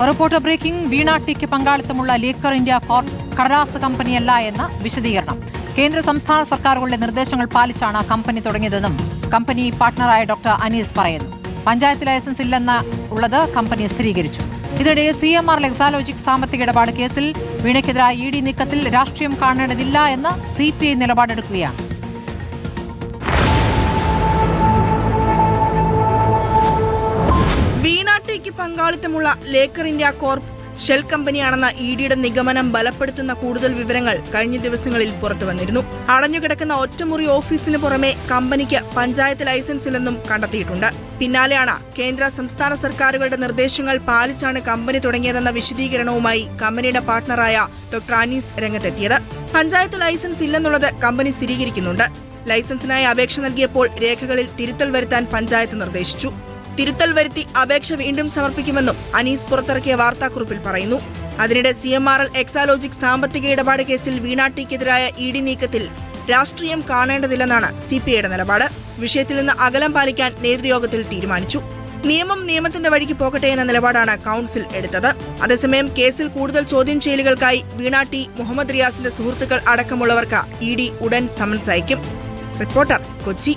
Reporter breaking. Veena ടിക്ക് പങ്കാളിത്തമുള്ള ലേക്കർ ഇന്ത്യ കോർപ്പ് കടലാസ് കമ്പനിയല്ല എന്ന വിശദീകരണം. കേന്ദ്ര സംസ്ഥാന സർക്കാരുകളുടെ നിർദ്ദേശങ്ങൾ പാലിച്ചാണ് കമ്പനി തുടങ്ങിയതെന്നും കമ്പനി പാർട്ണറായ ഡോക്ടർ അനീസ് പറയുന്നു. പഞ്ചായത്ത് ലൈസൻസ് ഇല്ലെന്നുള്ളത് കമ്പനി സ്ഥിരീകരിച്ചു. ഇതിനിടെ CMR ലെക്സാലോജിക് സാമ്പത്തിക ഇടപാട് കേസിൽ വീണയ്ക്കെതിരായ ED നീക്കത്തിൽ രാഷ്ട്രീയം കാണേണ്ടതില്ല എന്ന് CPI നിലപാടെടുക്കുകയാണ്. വീണ ടിക്ക് പങ്കാളിത്തമുള്ള ലേക്കർ ഇന്ത്യ കോർപ്പ് ഷെൽ കമ്പനിയാണെന്ന EDയുടെ നിഗമനം ബലപ്പെടുത്തുന്ന കൂടുതൽ വിവരങ്ങൾ കഴിഞ്ഞ ദിവസങ്ങളിൽ പുറത്തുവന്നിരുന്നു. അടഞ്ഞുകിടക്കുന്ന ഒറ്റമുറി ഓഫീസിന് പുറമെ കമ്പനിക്ക് പഞ്ചായത്ത് ലൈസൻസ് ഇല്ലെന്നും കണ്ടെത്തിയിട്ടുണ്ട്. പിന്നാലെയാണ് കേന്ദ്ര സംസ്ഥാന സർക്കാരുകളുടെ നിർദ്ദേശങ്ങൾ പാലിച്ചാണ് കമ്പനി തുടങ്ങിയതെന്ന വിശദീകരണവുമായി കമ്പനിയുടെ പാർട്ണറായ ഡോക്ടർ അനീസ് രംഗത്തെത്തിയത്. പഞ്ചായത്ത് ലൈസൻസ് ഇല്ലെന്നുള്ളത് കമ്പനി സ്ഥിരീകരിക്കുന്നുണ്ട്. ലൈസൻസിനായി അപേക്ഷ നൽകിയപ്പോൾ രേഖകളിൽ തിരുത്തൽ വരുത്താൻ പഞ്ചായത്ത് നിർദ്ദേശിച്ചു. തിരുത്തൽ വരുത്തി അപേക്ഷ വീണ്ടും സമർപ്പിക്കുമെന്നും അനീസ് പുറത്തിറക്കിയ വാർത്താക്കുറിപ്പിൽ പറയുന്നു. അതിനിടെ CMR ലെക്സാലോജിക് സാമ്പത്തിക ഇടപാട് കേസിൽ വീണ ടിക്കെതിരായ ED നീക്കത്തിൽ രാഷ്ട്രീയം കാണേണ്ടതില്ലെന്നാണ് CPIയുടെ നിലപാട്. വിഷയത്തിൽ നിന്ന് അകലം പാലിക്കാൻ നേതൃയോഗത്തിൽ തീരുമാനിച്ചു. നിയമം നിയമത്തിന്റെ വഴിക്ക് പോകട്ടെ എന്ന നിലപാടാണ് കൌൺസിൽ എടുത്തത്. അതേസമയം കേസിൽ കൂടുതൽ ചോദ്യം ചെയ്യലുകൾക്കായി വീണ ടി, മുഹമ്മദ് റിയാസിന്റെ സുഹൃത്തുക്കൾ അടക്കമുള്ളവർക്ക് ED ഉടൻ സമൻസ് അയക്കും. റിപ്പോർട്ടർ, കൊച്ചി.